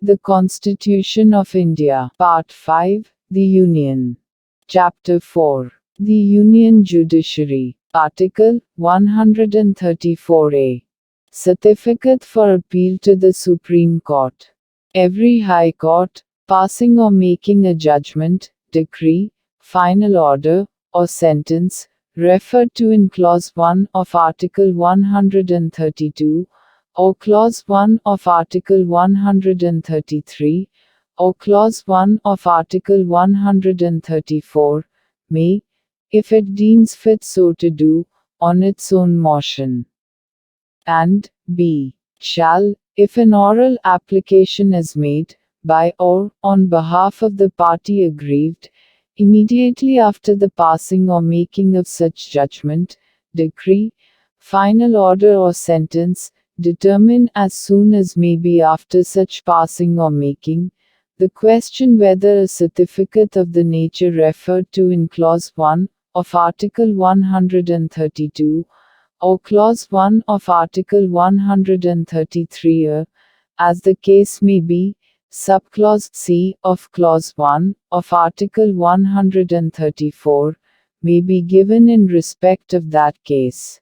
The Constitution of India. Part 5. The Union. Chapter 4. The Union Judiciary. Article 134A. Certificate for appeal to the Supreme Court. Every High Court, passing or making a judgment, decree, final order, or sentence, referred to in Clause 1 of Article 132, or Clause 1 of Article 133, or Clause 1 of Article 134, may, if it deems fit so to do, on its own motion, and b. shall, if an oral application is made, by or on behalf of the party aggrieved, immediately after the passing or making of such judgment, decree, final order or sentence, determine as soon as may be after such passing or making, the question whether a certificate of the nature referred to in Clause 1 of Article 132, or Clause 1 of Article 133, as the case may be, subclause C of Clause 1 of Article 134, may be given in respect of that case.